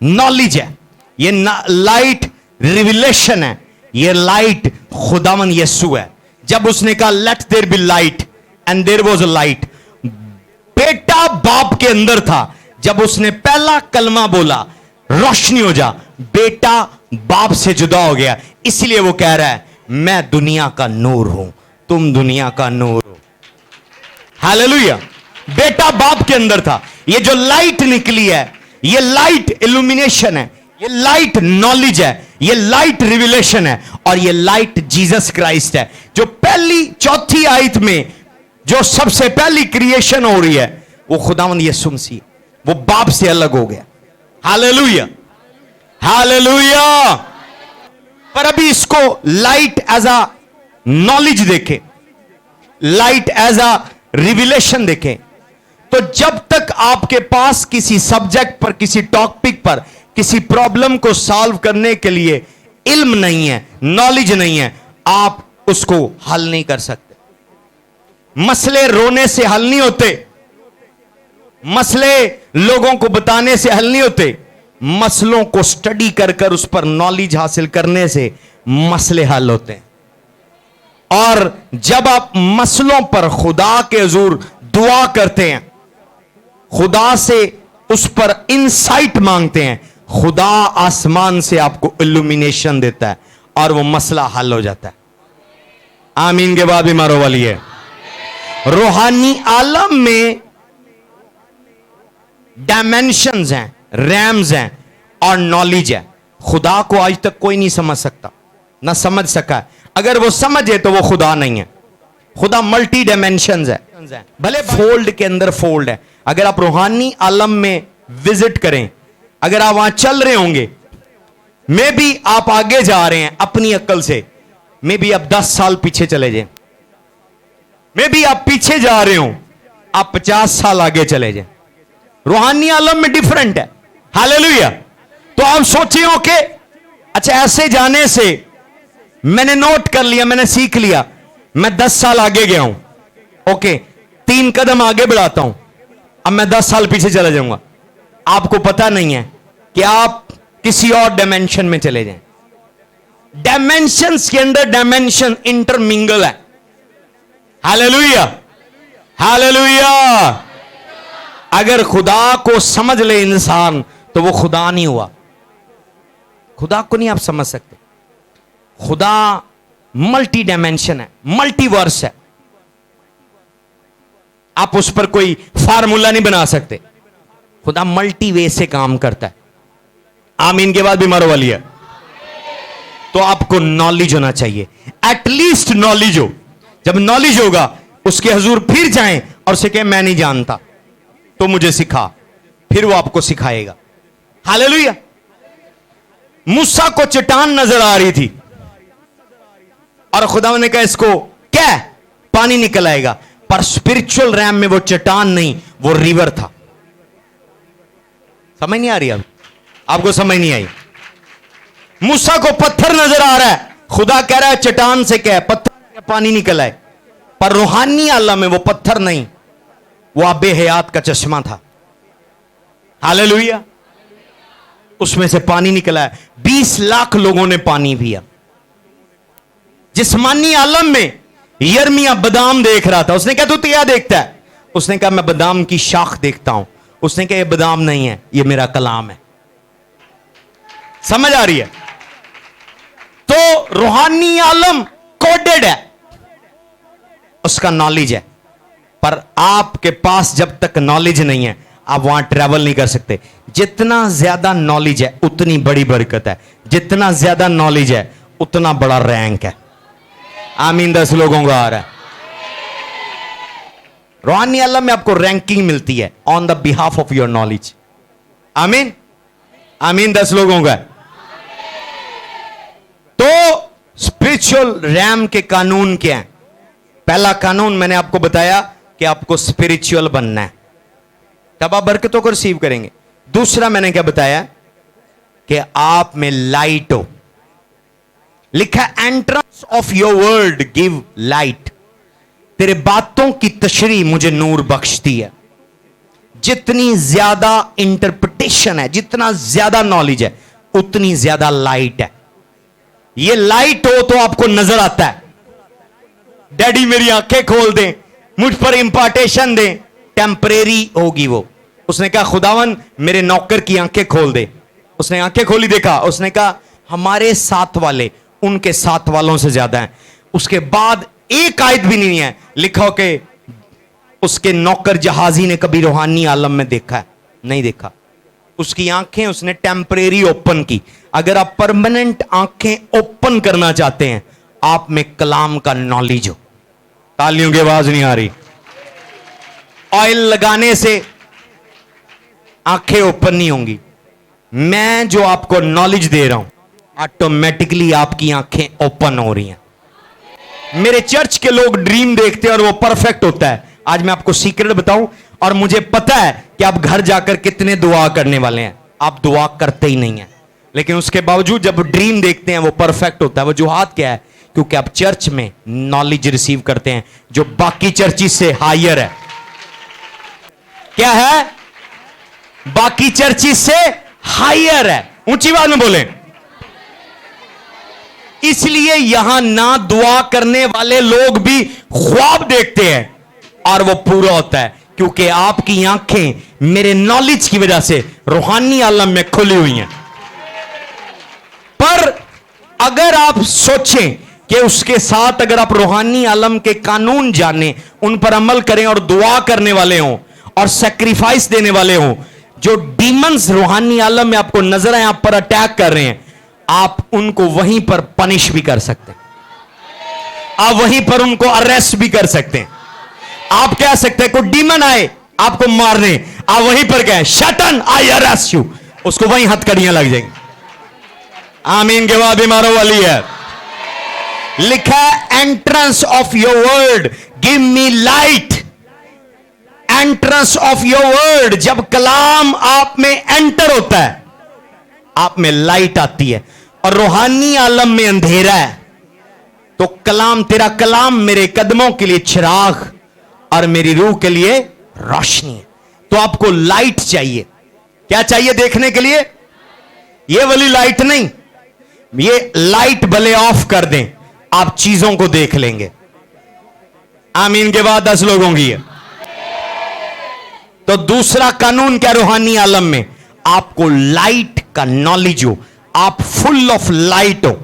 नॉलेज है, ये लाइट रिविलेशन है, ये लाइट खुदावन यीशु है। जब उसने कहा let there be light and there was a light, बेटा बाप के अंदर था। जब उसने पहला कलमा बोला रोशनी हो जा, बेटा बाप से जुदा हो गया। इसलिए वो कह रहा है मैं दुनिया का नूर हूं, तुम दुनिया का नूर हो। हालेलुया। बेटा बाप के अंदर था। ये जो लाइट निकली है, ये लाइट इल्यूमिनेशन है, ये लाइट नॉलेज है, ये लाइट रिविलेशन है, और ये लाइट जीसस क्राइस्ट है। जो पहली 4थी आयत में जो सबसे पहली क्रिएशन हो रही है वो खुदावंद यीशु मसीह, वो बाप से अलग हो गया। Hallelujah, hallelujah. पर अभी इसको लाइट एज अ नॉलेज देखें, लाइट एज अ रिविलेशन देखें। तो जब तक आपके पास किसी सब्जेक्ट पर, किसी टॉपिक पर, किसी प्रॉब्लम को सॉल्व करने के लिए इल्म नहीं है, नॉलेज नहीं है, आप उसको हल नहीं कर सकते। मसले रोने से हल नहीं होते, मसले लोगों को बताने से हल नहीं होते, मसलों को स्टडी कर कर उस पर नॉलेज हासिल करने से मसले हल होते हैं। और जब आप मसलों पर खुदा के हुजूर दुआ करते हैं, खुदा से उस पर इंसाइट मांगते हैं, खुदा आसमान से आपको इल्यूमिनेशन देता है और वो मसला हल हो जाता है। आमीन के बाद भी मारो वाली है। रूहानी आलम में डायमेंशंस हैं, रैम्स हैं और नॉलेज है। खुदा को आज तक कोई नहीं समझ सकता, ना समझ सका है। अगर वो समझे तो वो खुदा नहीं है। खुदा मल्टी डायमेंशंस है, भले फोल्ड के अंदर फोल्ड है। अगर आप रूहानी आलम में विजिट करें, अगर आप वहां चल रहे होंगे, मे भी आप आगे जा रहे हैं अपनी अक्ल से, मे भी आप 10 साल पीछे चले जाएं, मे भी आप पीछे जा रहे हो, आप 50 साल आगे चले जाएं। रूहानी आलम में डिफरेंट है। हालेलुया। तो आप सोचे हो कि अच्छा ऐसे जाने से मैंने नोट कर लिया, मैंने सीख लिया, मैं 10 साल आगे गया हूं, ओके 3 कदम आगे बढ़ाता हूं, अब मैं 10 साल पीछे चला जाऊंगा। आपको पता नहीं है कि आप किसी और डायमेंशन में चले जाएं। डायमेंशंस के अंदर डायमेंशन इंटरमिंगल है। Hallelujah, hallelujah. अगर खुदा को समझ ले इंसान तो वो खुदा नहीं हुआ। खुदा को नहीं आप समझ सकते। खुदा मल्टी डायमेंशन है, मल्टीवर्स है। आप उस पर कोई फार्मूला नहीं बना सकते। खुदा मल्टी वे से काम करता है। आमीन के बाद भी मारो वाली है। तो आपको नॉलेज होना चाहिए, एटलीस्ट नॉलेज हो। जब नॉलेज होगा उसके हुजूर फिर जाएं और उसे कहें मैं नहीं जानता तो मुझे सिखा, फिर वो आपको सिखाएगा। हालेलुया। मूसा को चट्टान नजर आ रही थी और खुदा ने कहा इसको क्या पानी निकल आएगा, पर स्पिरिचुअल रैम में वो चट्टान नहीं, वो रिवर था। समझ नहीं आ रही? अब आपको समझ नहीं आई? मूसा को पत्थर नजर आ रहा है, खुदा कह रहा है चट्टान से क्या पत्थर पानी निकल आए, पर रूहानी आलम में वो पत्थर नहीं, वो आबे हयात का चश्मा था। हालेलुया। उसमें से पानी निकला है। 20 लाख लोगों ने पानी पिया। जिस्मानी आलम में यर्मिया बादाम देख रहा था। उसने कहा तू क्या देखता है? उसने कहा मैं बादाम की शाख देखता हूं। उसने कहा ये बादाम नहीं है, ये मेरा कलाम है। समझ आ रही है? तो रूहानी आलम कोडेड है, उसका नॉलेज है, पर आपके पास जब तक नॉलेज नहीं है आप वहां ट्रैवल नहीं कर सकते। जितना ज्यादा नॉलेज है उतनी बड़ी बरकत है, जितना ज्यादा नॉलेज है उतना बड़ा रैंक है। आमीन। 10 लोगों का आ रहा है। रूहानी आलम में आपको रैंकिंग मिलती है on the behalf of your knowledge. आमीन, आमीन। 10 लोगों का। तो स्पिरिचुअल रैम के कानून क्या है? पहला कानून मैंने आपको बताया कि आपको स्पिरिचुअल बनना है, तब आप बरकतों को रिसीव करेंगे। दूसरा मैंने क्या बताया कि आप में लाइट हो। लिखा entrance of your word give light. तेरे बातों की तशरीह मुझे नूर बख्शती है। जितनी ज्यादा इंटरप्रिटेशन है, जितना ज्यादा नॉलेज है, उतनी ज्यादा लाइट है। ये लाइट हो तो आपको नजर आता है। डैडी मेरी आंखें खोल दें, मुझ पर इंपार्टेशन दें, टेम्परेरी होगी वो। उसने कहा खुदावन मेरे नौकर की आंखें खोल दे। उसने आंखें खोली, देखा, उसने कहा हमारे साथ वाले उनके साथ वालों से ज्यादा हैं। उसके बाद एक आयत भी नहीं है लिखा हो कि उसके नौकर जहाजी ने कभी रूहानी आलम में देखा है, नहीं देखा। उसकी आंखें उसने टेम्परेरी ओपन की। अगर आप परमानेंट आंखें ओपन करना चाहते हैं, आप में कलाम का नॉलेज हो। तालियों की आवाज नहीं आ रही। ऑयल लगाने से आंखें ओपन नहीं होंगी, मैं जो आपको नॉलेज दे रहा हूं, ऑटोमेटिकली आपकी आंखें ओपन हो रही हैं। मेरे चर्च के लोग ड्रीम देखते हैं और वो परफेक्ट होता है। आज मैं आपको सीक्रेट बताऊं, और मुझे पता है कि आप घर जाकर कितने दुआ करने वाले हैं। आप दुआ करते ही नहीं है, लेकिन उसके बावजूद जब ड्रीम देखते हैं वो परफेक्ट होता है। वजूहात क्या है? क्योंकि आप चर्च में नॉलेज रिसीव करते हैं जो बाकी चर्चिस से हायर है। क्या है? बाकी चर्चिस से हायर है। ऊंची आवाज में बोले। इसलिए यहां ना दुआ करने वाले लोग भी ख्वाब देखते हैं और वो पूरा होता है, क्योंकि आपकी आंखें मेरे नॉलेज की वजह से रूहानी आलम में खुली हुई हैं। पर अगर आप सोचें कि उसके साथ अगर आप रूहानी आलम के कानून जाने, उन पर अमल करें और दुआ करने वाले हों और सैक्रिफाइस देने वाले हों, जो डीमंस रूहानी आलम में आपको नजर आए, आप पर अटैक कर रहे हैं, आप उनको वहीं पर पनिश भी कर सकते हैं। आप वहीं पर उनको अरेस्ट भी कर सकते हैं। आप कह सकते हैं कोई डीमन आए आपको मारने, आप वहीं पर कहें शैतान आई अरेस्ट यू, उसको वहीं हथकड़ियां लग जाएंगी। आमीन के बाद बीमारों वाली है। लिखा है entrance of your word give me light. Entrance of your word, जब कलाम आप में एंटर होता है आप में लाइट आती है। और रूहानी आलम में अंधेरा है, तो कलाम, तेरा कलाम मेरे कदमों के लिए चिराग और मेरी रूह के लिए रोशनी है। तो आपको लाइट चाहिए। क्या चाहिए देखने के लिए? ये वाली लाइट नहीं, ये लाइट भले ऑफ कर दें, आप चीजों को देख लेंगे। आमीन के बाद 10 लोगों की है। तो दूसरा कानून क्या रूहानी आलम में? आपको लाइट का नॉलेज हो, आप फुल ऑफ लाइट हो।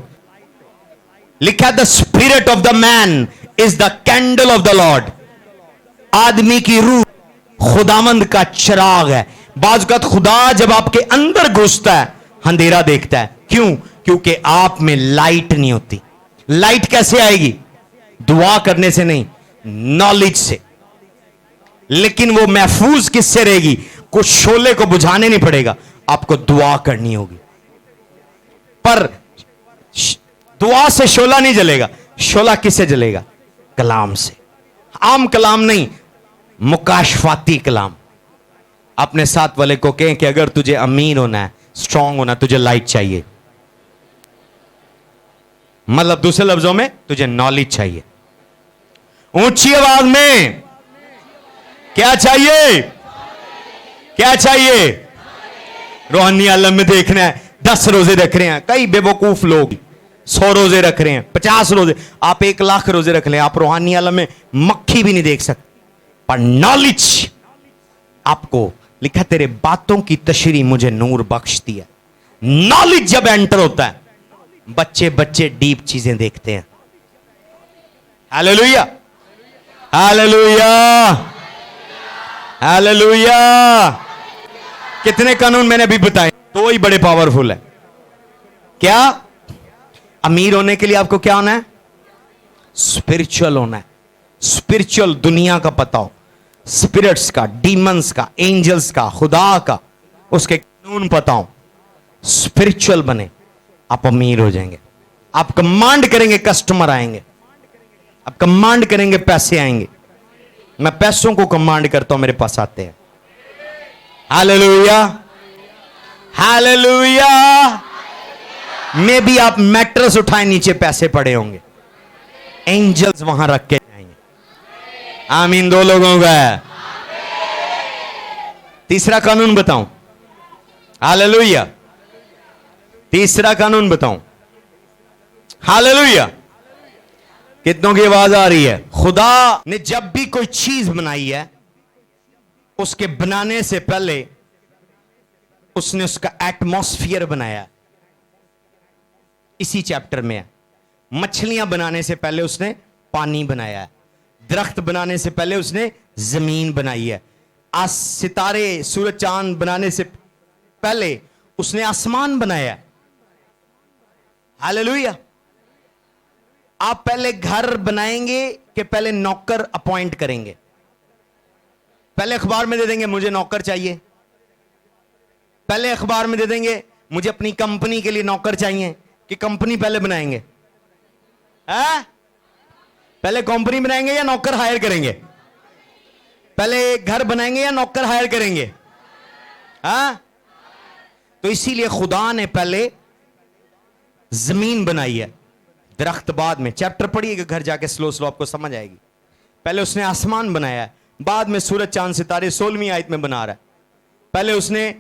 लिखा the spirit of the man is the candle of the Lord. आदमी की रूह खुदावंद का चिराग है। बाज़ औक़ात खुदा जब आपके अंदर घुसता है अंधेरा देखता है। क्यों? क्योंकि आप में लाइट नहीं होती। लाइट कैसे आएगी? दुआ करने से नहीं, नॉलेज से। लेकिन वो महफूज किससे रहेगी? कुछ शोले को बुझाने नहीं पड़ेगा, आपको दुआ करनी होगी। पर दुआ से शोला नहीं जलेगा। शोला किससे जलेगा? कलाम से। आम कलाम नहीं, मुकाशफाती कलाम। अपने साथ वाले को कहें कि अगर तुझे अमीर होना है, स्ट्रांग होना, तुझे लाइट चाहिए। मतलब दूसरे लफ्जों में तुझे नॉलेज चाहिए। ऊंची आवाज में क्या चाहिए? क्या चाहिए? रूहानी आलम में देखना है। 10 रोजे रख रहे हैं कई बेवकूफ लोग, 100 रोजे रख रहे हैं, 50 रोजे। आप 1 लाख रोजे रख लें, आप रूहानी आलम में मक्खी भी नहीं देख सकते। पर नॉलेज आपको, लिखा तेरे बातों की तशरी मुझे नूर बख्शती है। नॉलेज जब एंटर होता है, बच्चे बच्चे डीप चीजें देखते हैं। Hallelujah, hallelujah, hallelujah. कितने कानून मैंने अभी बताए, तो ही बड़े पावरफुल है। क्या? अमीर होने के लिए आपको क्या होना है? स्पिरिचुअल होना है। स्पिरिचुअल दुनिया का पता हो, स्पिरिट्स का, डीमंस का, एंजल्स का, खुदा का, उसके कानून पता हो। स्पिरिचुअल बने, आप अमीर हो जाएंगे। आप कमांड करेंगे, कस्टमर आएंगे। आप कमांड करेंगे, पैसे आएंगे। मैं पैसों को कमांड करता हूं, मेरे पास आते हैं। Hallelujah, hallelujah. मे भी आप मैट्रेस उठाए, नीचे पैसे पड़े होंगे, एंजल्स वहां रख के जाएंगे। आमीन 2 लोगों का है। तीसरा कानून बताऊं? हालेलुया। तीसरा कानून बताऊं? हालेलुया। कितनों की आवाज आ रही है? खुदा ने जब भी कोई चीज बनाई है, उसके बनाने से पहले उसने उसका एटमॉस्फेयर बनाया। इसी चैप्टर में है। मछलियां बनाने से पहले उसने पानी बनाया है। दरख्त बनाने से पहले उसने जमीन बनाई है। सितारे, सूरज, चांद बनाने से पहले उसने आसमान बनाया है। हालेलुया। आप पहले घर बनाएंगे कि पहले नौकर अपॉइंट करेंगे? पहले अखबार में दे देंगे मुझे नौकर चाहिए, पहले अखबार में दे देंगे मुझे अपनी कंपनी के लिए नौकर चाहिए, कि कंपनी पहले बनाएंगे? पहले कंपनी बनाएंगे या नौकर हायर करेंगे? पहले घर बनाएंगे या नौकर हायर करेंगे? तो इसीलिए खुदा ने पहले जमीन बनाई है, दरख्त बाद में। चैप्टर पढ़िएगा घर जाके, स्लो स्लो आपको समझ आएगी। पहले उसने आसमान बनाया है, बाद में सूरज चांद सितारे 16वीं आयत में बना रहा है। पहले उसने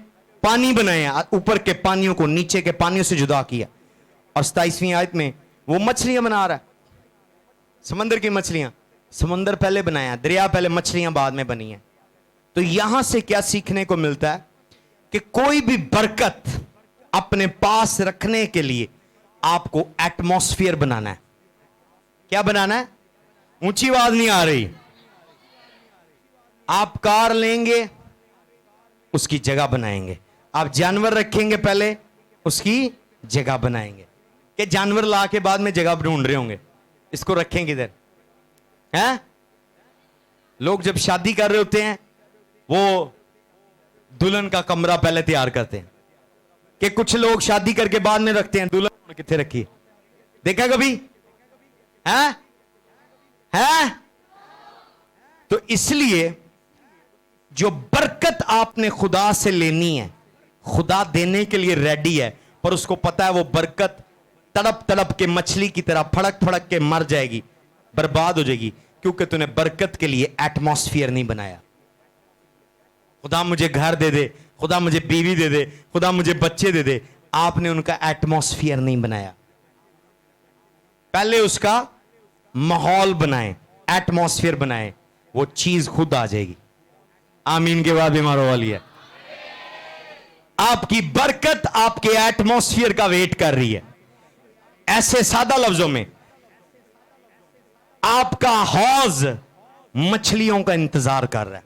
पानी बनाया, ऊपर के पानियों को नीचे के पानियों से जुदा किया, और 27वीं आयत में वो मछलियां बना रहा है, समंदर की मछलियां। समंदर पहले बनाया, दरिया पहले, मछलियां बाद में बनी है। तो यहां से क्या सीखने को मिलता है कि कोई भी बरकत अपने पास रखने के लिए आपको एटमॉस्फेयर बनाना है। क्या बनाना है? ऊंची आवाज नहीं आ रही। आप कार लेंगे, उसकी जगह बनाएंगे। आप जानवर रखेंगे, पहले उसकी जगह बनाएंगे। कि जानवर ला के बाद में जगह ढूंढ रहे होंगे, इसको रखेंगे इधर। हैं? लोग जब शादी कर रहे होते हैं, वो दुल्हन का कमरा पहले तैयार करते हैं। कि कुछ लोग शादी करके बाद में रखते हैं, दुल्हन कितने रखी, देखा कभी? हैं? तो इसलिए जो बरकत आपने खुदा से लेनी है, खुदा देने के लिए रेडी है, पर उसको पता है वो बरकत तड़प तड़प के मछली की तरह फड़क फड़क के मर जाएगी, बर्बाद हो जाएगी, क्योंकि तूने बरकत के लिए एटमॉस्फेयर नहीं बनाया। खुदा मुझे घर दे दे, खुदा मुझे बीवी दे दे, खुदा मुझे बच्चे दे दे, आपने उनका एटमॉस्फेयर नहीं बनाया। पहले उसका माहौल बनाए, एटमॉस्फेयर बनाए, वो चीज खुद आ जाएगी। आमीन के बाद बीमारों वाली है। आपकी बरकत आपके एटमॉस्फेयर का वेट कर रही है। ऐसे सादा लफ्जों में, आपका हौज मछलियों का इंतजार कर रहा है।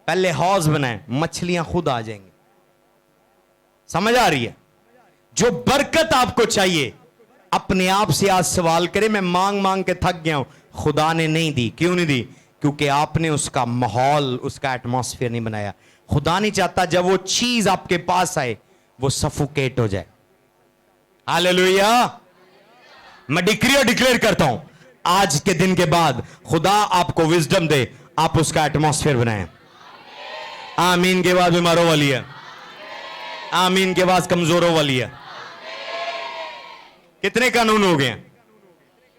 पहले हौज बनाए, मछलियां खुद आ जाएंगी। समझ आ रही है? जो बरकत आपको चाहिए, अपने आप से आज सवाल करें, मैं मांग मांग के थक गया हूं, खुदा ने नहीं दी। क्यों नहीं दी? क्योंकि आपने उसका माहौल, उसका एटमॉस्फेयर नहीं बनाया। खुदा नहीं चाहता जब वो चीज आपके पास आए वो सफोकेट हो जाए। हालेलुया। मैं डिक्लेयर करता हूं, आज के दिन के बाद खुदा आपको विजडम दे, आप उसका एटमॉस्फेयर बनाएं। आमीन के बाद बीमारों वाली है, आमीन के बाद कमजोरों वाली है। कितने कानून हो गए?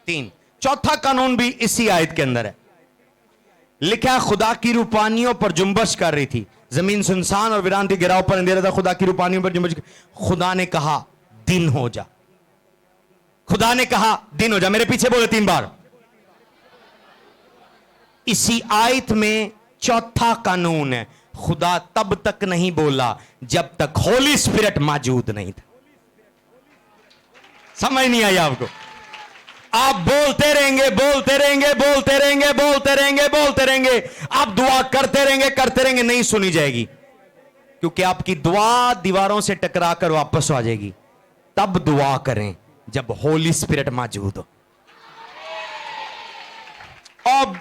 3। चौथा कानून भी इसी आयत के अंदर है। लिखा है, खुदा की रूपानियों पर जुम्बश कर रही थी, जमीन सुनसान और वीरान थी, गिराव पर अंधेरा था, खुदा की रूपानियों पर जुम्बश। खुदा ने कहा दिन हो जा। खुदा ने कहा दिन हो जा। मेरे पीछे बोले 3 बार। इसी आयत में चौथा कानून है, खुदा तब तक नहीं बोला जब तक होली स्पिरिट मौजूद नहीं था। समझ नहीं आई आपको? आप बोलते रहेंगे, बोलते रहेंगे, बोलते रहेंगे, बोलते रहेंगे, बोलते रहेंगे, आप दुआ करते रहेंगे, करते रहेंगे, नहीं सुनी जाएगी, क्योंकि आपकी दुआ दीवारों से टकरा कर वापस आ जाएगी। तब दुआ करें जब होली स्पिरिट मौजूद हो। अब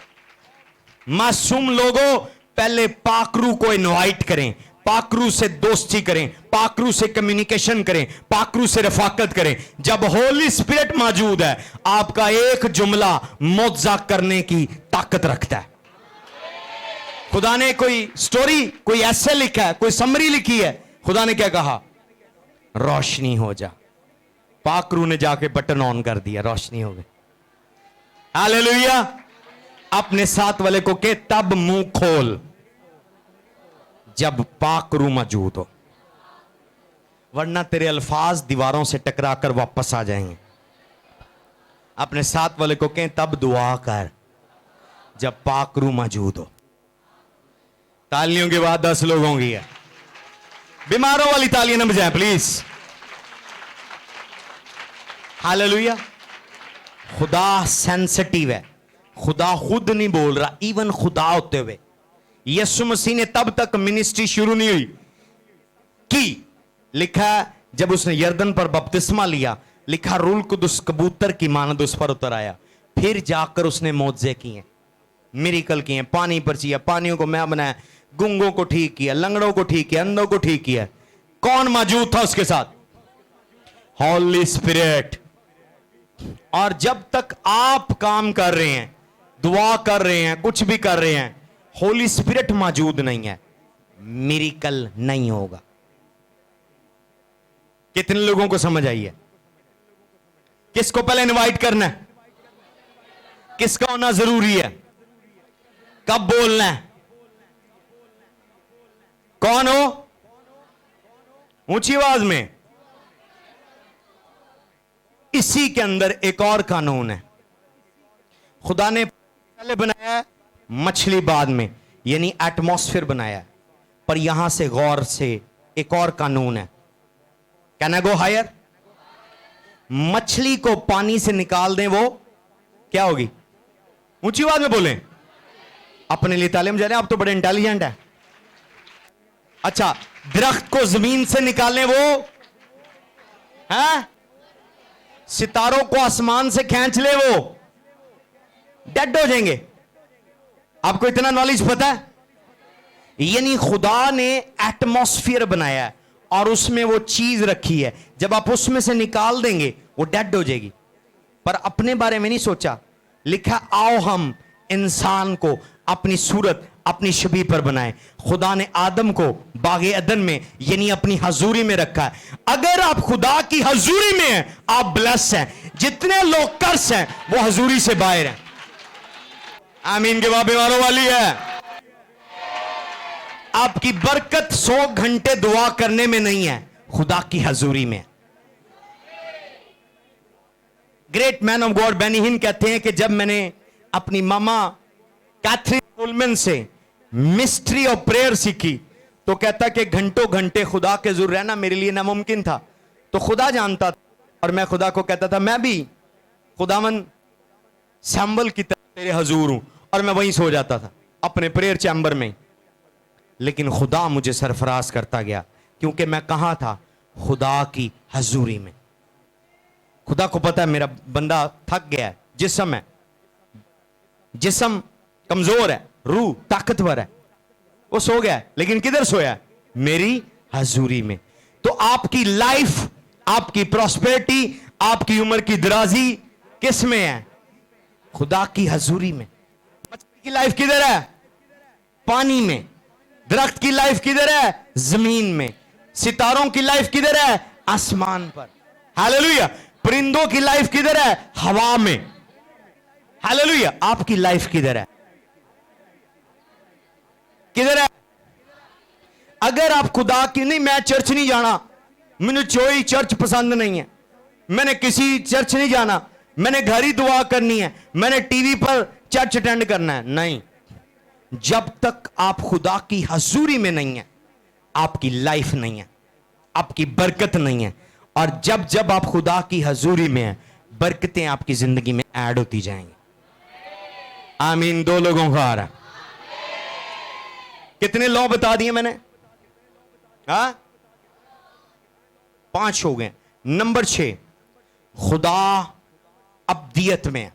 मासूम लोगों, पहले पाकरू को इनवाइट करें, पाकरू से दोस्ती करें, पाकरू से कम्युनिकेशन करें, पाकरू से रफाकत करें। जब होली स्पिरिट मौजूद है, आपका एक जुमला मौजा करने की ताकत रखता है। खुदा ने कोई स्टोरी, कोई ऐसे लिखा है, कोई समरी लिखी है, खुदा ने क्या कहा? रोशनी हो जा। पाकरू ने जाके बटन ऑन कर दिया, रोशनी हो गई। हालेलुया। अपने साथ वाले को के तब मुंह खोल जब पाकरू मौजूद हो, वरना तेरे अल्फाज दीवारों से टकरा कर वापस आ जाएंगे। अपने साथ वाले को कहें तब दुआ कर जब पाकरू मौजूद हो। तालियों के बाद 10 लोगों की है। बीमारों वाली तालियां न बजाएं प्लीज। हालेलुया। खुदा सेंसिटिव है, खुदा खुद नहीं बोल रहा। इवन खुदा होते हुए यीशु मसीह ने तब तक मिनिस्ट्री शुरू नहीं हुई कि, लिखा जब उसने यर्दन पर बपतिस्मा लिया, लिखा रूल कुदुस कबूतर की मानद उस पर उतर आया। फिर जाकर उसने मौजे किए, मिरेकल किए, पानी पर चिया, पानियों को मैं बनाया, गुंगों को ठीक किया, लंगड़ों को ठीक किया, अंधों को ठीक किया। कौन मौजूद था उसके साथ? हॉली स्पिरिट। और जब तक आप काम कर रहे हैं, दुआ कर रहे हैं, कुछ भी कर रहे हैं, होली स्पिरिट मौजूद नहीं है, मिरेकल नहीं होगा। कितने लोगों को समझ आई है? किसको पहले इनवाइट करना है? किसका होना जरूरी है? कब बोलना है? कौन हो? ऊंची आवाज में। इसी के अंदर एक और कानून है। खुदा ने पहले बनाया है, मछली बाद में, यानी एटमॉस्फेयर बनाया है। पर यहां से गौर से एक और कानून है। Can I go higher? मछली को पानी से निकाल दें, वो क्या होगी? ऊंची आवाज में बोलें। अपने लिए तालीम जा रहे हैं आप, तो बड़े इंटेलिजेंट है। अच्छा, दरख्त को जमीन से निकालें, वो है? सितारों को आसमान से खींच ले, वो डेड हो जाएंगे। आपको इतना नॉलेज पता है? यानी खुदा ने एटमॉस्फेयर बनाया है और उसमें वो चीज रखी है, जब आप उसमें से निकाल देंगे वो डेड हो जाएगी। पर अपने बारे में नहीं सोचा। लिखा, आओ हम इंसान को अपनी सूरत, अपनी शबीह पर बनाएं। खुदा ने आदम को बागे अदन में, यानी अपनी हजूरी में रखा है। अगर आप खुदा की हजूरी में हैं, आप ब्लेस हैं। जितने लोग कर्स हैं, वो हजूरी से बाहर हैं। आमीन के बाबे वालों वाली है। आपकी बरकत 100 घंटे दुआ करने में नहीं है, खुदा की हजूरी में। Great man of God Benny Hinn कहते हैं कि जब मैंने अपनी मामा कैथरीन कुलमैन से मिस्ट्री ऑफ प्रेयर सीखी, तो कहता कि घंटों घंटे खुदा के जुर रहना मेरे लिए नामुमकिन था। तो खुदा जानता था, और मैं खुदा को कहता था, मैं भी खुदावन सैम्बल की तरह तेरे हजूर हूं, और मैं वहीं सो जाता था अपने प्रेयर चैम्बर में। लेकिन खुदा मुझे सरफराज करता गया, क्योंकि मैं कहां था? खुदा की हजूरी में। खुदा को पता है मेरा बंदा थक गया है, जिस्म है, जिस्म कमजोर है, रूह ताकतवर है, वो सो गया है। लेकिन किधर सोया है? मेरी हजूरी में। तो आपकी लाइफ, आपकी प्रॉस्पेरिटी, आपकी उम्र की दराजी किस में है? खुदा की हजूरी में। मछली की लाइफ किधर है? पानी में। दरख्त की लाइफ किधर है? जमीन में। सितारों की लाइफ किधर है? आसमान पर। हालेलुया। परिंदों की लाइफ किधर है? हवा में। हालेलुया। आपकी लाइफ किधर है? किधर है? अगर आप खुदा की, नहीं मैं चर्च नहीं जाना, मुझे कोई चर्च पसंद नहीं है, मैंने किसी चर्च नहीं जाना, मैंने घर ही दुआ करनी है, मैंने टीवी पर चर्च अटेंड करना है, नहीं। जब तक आप खुदा की हजूरी में नहीं है, आपकी लाइफ नहीं है, आपकी बरकत नहीं है। और जब जब आप खुदा की हजूरी में हैं, बरकतें आपकी जिंदगी में ऐड होती जाएंगी। आमीन। 2 लोगों का आ रहा। कितने लॉ बता दिए मैंने? 5 हो गए। नंबर 6, खुदा अब्दियत में है,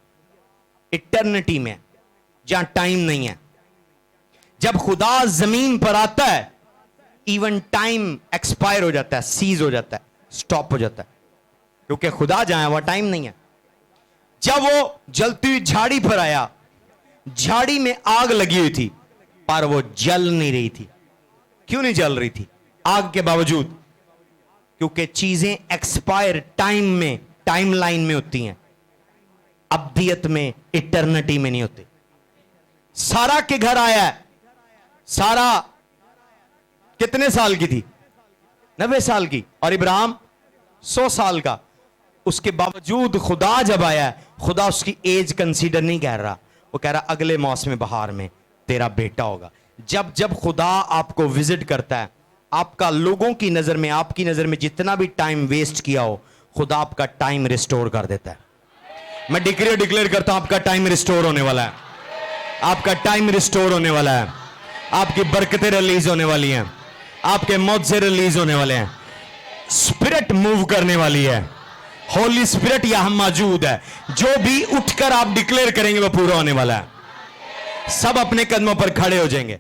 इटर्निटी में है, जहां टाइम नहीं है। जब खुदा जमीन पर आता है, इवन टाइम एक्सपायर हो जाता है, सीज हो जाता है, स्टॉप हो जाता है, क्योंकि खुदा जहां है वहां टाइम नहीं है। जब वो जलती हुई झाड़ी पर आया, झाड़ी में आग लगी हुई थी, पर वो जल नहीं रही थी। क्यों नहीं जल रही थी आग के बावजूद? क्योंकि चीजें एक्सपायर टाइम में, टाइम लाइन में होती हैं, अब्दियत में, इटर्निटी में नहीं होती। सारा के घर आया है। सारा कितने साल की थी? 90 साल की। और इब्राहिम 100 साल का। उसके बावजूद खुदा जब आया है, खुदा उसकी एज कंसीडर नहीं कर रहा, वो कह रहा अगले मौसम बहार में तेरा बेटा होगा। जब जब खुदा आपको विजिट करता है, आपका लोगों की नजर में, आपकी नजर में जितना भी टाइम वेस्ट किया हो, खुदा आपका टाइम रिस्टोर कर देता है। मैं डिक्लेयर करता हूं, आपका टाइम रिस्टोर होने वाला है। आपका टाइम रिस्टोर होने वाला है। आपकी बरकतें रिलीज होने वाली हैं, आपके मौत से रिलीज होने वाले हैं। स्पिरिट मूव करने वाली है। होली स्पिरिट यहां मौजूद है। जो भी उठकर आप डिक्लेयर करेंगे वो पूरा होने वाला है। सब अपने कदमों पर खड़े हो जाएंगे।